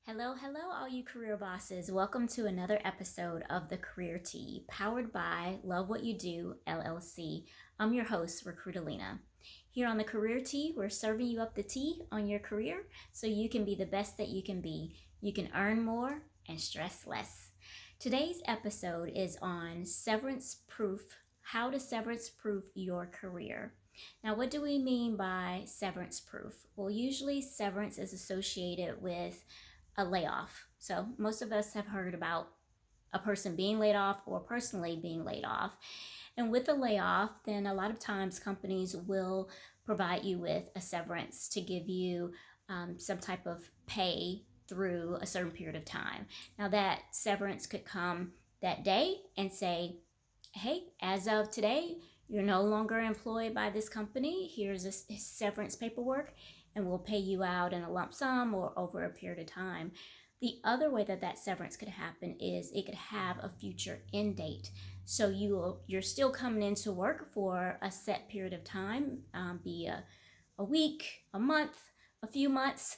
Hello, hello, all you career bosses. Welcome to another episode of The Career Tea, powered by Love What You Do, LLC. I'm your host, Recruit Alina. Here on The Career Tea, we're serving you up the tea on your career so you can be the best that you can be. You can earn more and stress less. Today's episode is on severance proof, how to severance proof your career. Now, what do we mean by severance proof? Well, usually severance is associated with a layoff. So most of us have heard about a person being laid off or personally being laid off. And with a layoff, then a lot of times companies will provide you with a severance to give you some type of pay through a certain period of time. Now, that severance could come that day and say, hey, as of today, you're no longer employed by this company. Here's a severance paperwork, and we'll pay you out in a lump sum or over a period of time. The other way that severance could happen is it could have a future end date. So you're still coming into work for a set period of time, be a week, a month, a few months,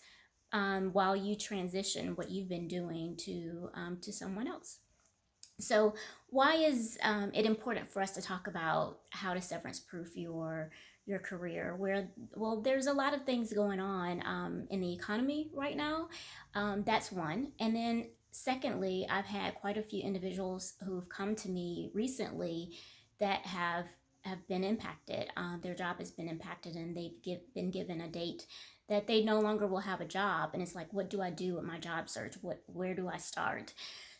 while you transition what you've been doing to someone else. So why is it important for us to talk about how to severance proof your career? Well, there's a lot of things going on in the economy right now. That's one. And then secondly, I've had quite a few individuals who've come to me recently that have been impacted. Their job has been impacted, and been given a date that they no longer will have a job. And it's like, what do I do with my job search? Where do I start?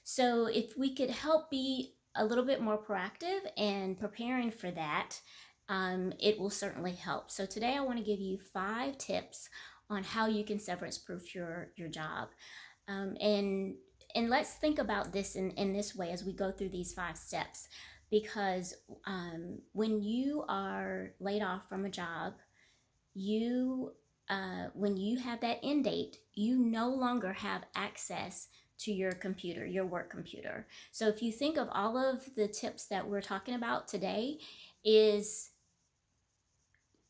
So if we could help be a little bit more proactive and preparing for that, it will certainly help. So today I want to give you 5 tips on how you can severance proof your job. And let's think about this in this way as we go through these 5 steps. Because when you are laid off from a job, when you have that end date, you no longer have access to your computer, your work computer. So if you think of all of the tips that we're talking about today, is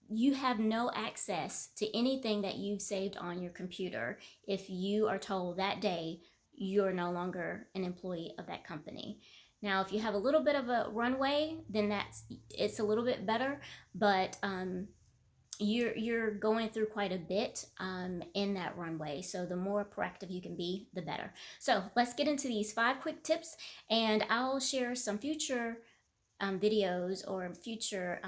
you have no access to anything that you've saved on your computer if you are told that day you're no longer an employee of that company. Now, if you have a little bit of a runway, then it's a little bit better, but you're going through quite a bit in that runway. So the more proactive you can be, the better. So let's get into these 5 quick tips, and I'll share some future videos or future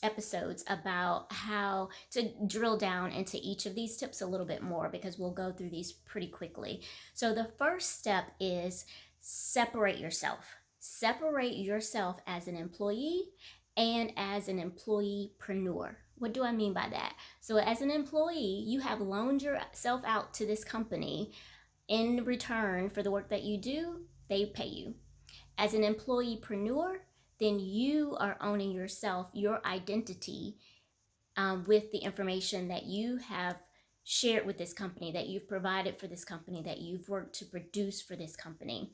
episodes about how to drill down into each of these tips a little bit more, because we'll go through these pretty quickly. So the first step is separate yourself. Separate yourself as an employee and as an employeepreneur. What do I mean by that? So as an employee, you have loaned yourself out to this company. In return for the work that you do, they pay you. As an employeepreneur, then you are owning yourself, your identity, with the information that you have shared with this company, that you've provided for this company, that you've worked to produce for this company.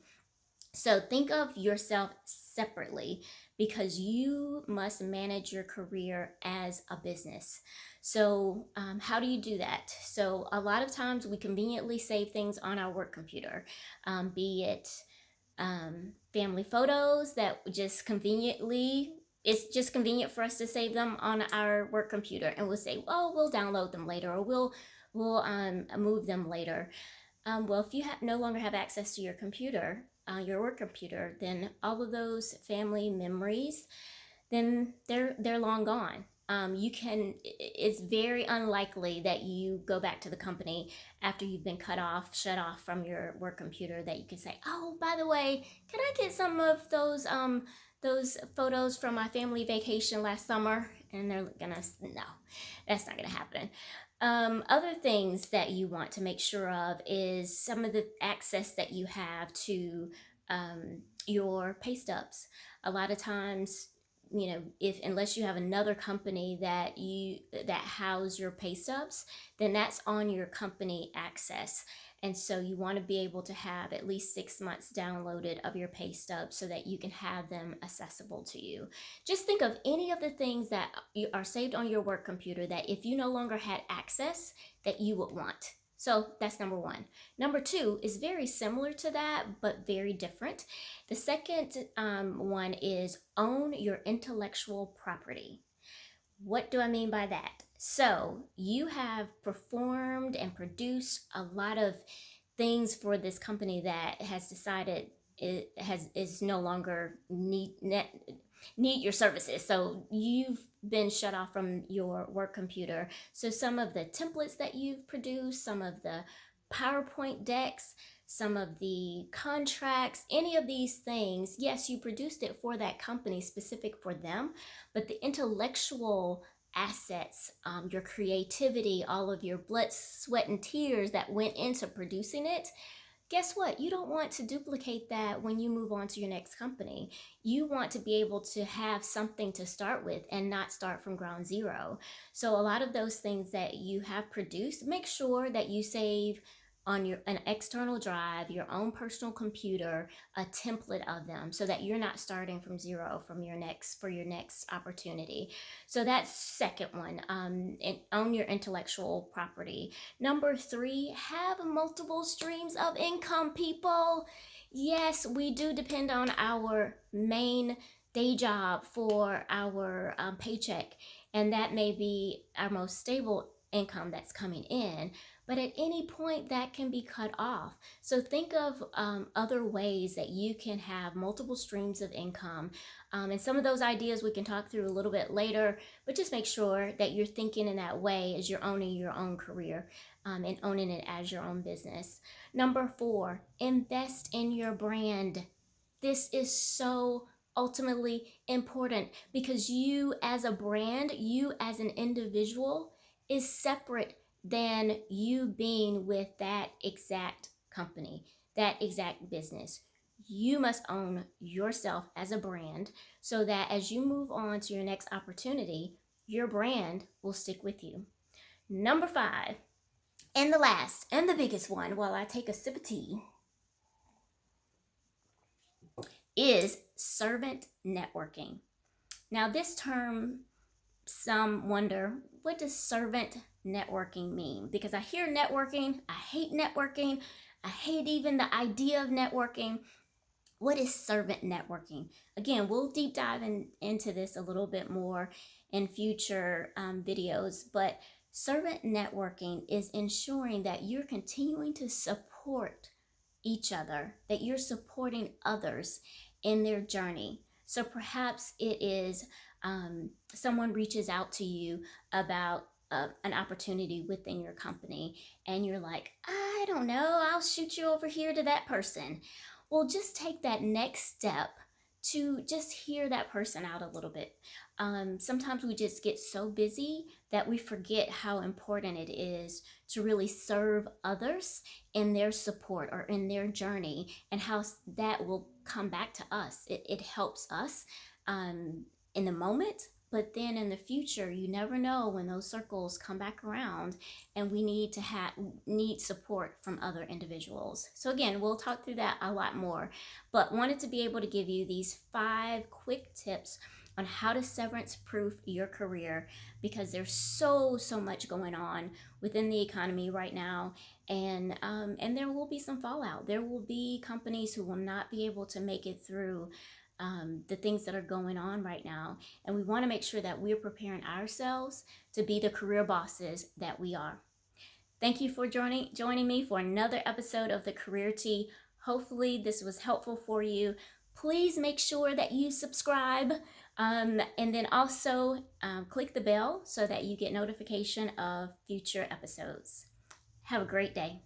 So think of yourself separately, because you must manage your career as a business. So how do you do that? So a lot of times we conveniently save things on our work computer, be it family photos that it's just convenient for us to save them on our work computer, and we'll say, oh, we'll download them later, or we'll move them later. Well, if you no longer have access to your computer, your work computer, then all of those family memories, then they're long gone. It's very unlikely that you go back to the company after you've been shut off from your work computer, that you can say, oh, by the way, can I get some of those photos from my family vacation last summer? And they're gonna, no, that's not gonna happen. Other things that you want to make sure of is some of the access that you have to your pay stubs. A lot of times, unless you have another company that house your pay stubs, then that's on your company access. And so you want to be able to have at least 6 months downloaded of your pay stubs so that you can have them accessible to you. Just think of any of the things that are saved on your work computer that if you no longer had access, that you would want. So that's number one. Number two is very similar to that, but very different. The second one is own your intellectual property. What do I mean by that? So you have performed and produced a lot of things for this company that has decided is no longer need your services. So you've been shut off from your work computer. So some of the templates that you've produced, some of the PowerPoint decks, some of the contracts, any of these things, yes, you produced it for that company, specific for them, but the intellectual assets, your creativity, all of your blood, sweat, and tears that went into producing it, guess what? You don't want to duplicate that when you move on to your next company. You want to be able to have something to start with and not start from ground zero. So a lot of those things that you have produced, make sure that you save on an external drive, your own personal computer, a template of them, so that you're not starting from zero for your next opportunity. So that's second one. And own your intellectual property. Number three, have multiple streams of income, people. Yes, we do depend on our main day job for our paycheck, and that may be our most stable income that's coming in, but at any point that can be cut off. So think of other ways that you can have multiple streams of income, and some of those ideas we can talk through a little bit later, but just make sure that you're thinking in that way as you're owning your own career, and owning it as your own business. Number four, invest in your brand. This is so ultimately important, because you as a brand, you as an individual, is separate than you being with that exact company, that exact business. You must own yourself as a brand, so that as you move on to your next opportunity, your brand will stick with you. Number five, and the last and the biggest one, while I take a sip of tea, is servant networking. Now, this term, some wonder, what does servant networking mean? Because I hear networking, I hate networking, I hate even the idea of networking. What is servant networking? Again, we'll deep dive into this a little bit more in future videos, but servant networking is ensuring that you're continuing to support each other, that you're supporting others in their journey. So perhaps it is someone reaches out to you about an opportunity within your company, and you're like, I don't know, I'll shoot you over here to that person. Well, just take that next step to just hear that person out a little bit. Sometimes we just get so busy that we forget how important it is to really serve others in their support or in their journey, and how that will come back to us. It helps us in the moment, but then in the future, you never know when those circles come back around, and we need support from other individuals. So again, we'll talk through that a lot more, but wanted to be able to give you these 5 quick tips on how to severance proof your career, because there's so much going on within the economy right now, and there will be some fallout. There will be companies who will not be able to make it through the things that are going on right now, and we want to make sure that we're preparing ourselves to be the career bosses that we are. Thank you for joining me for another episode of the Career Tea. Hopefully this was helpful for you. Please make sure that you subscribe, and then also click the bell so that you get notification of future episodes. Have a great day.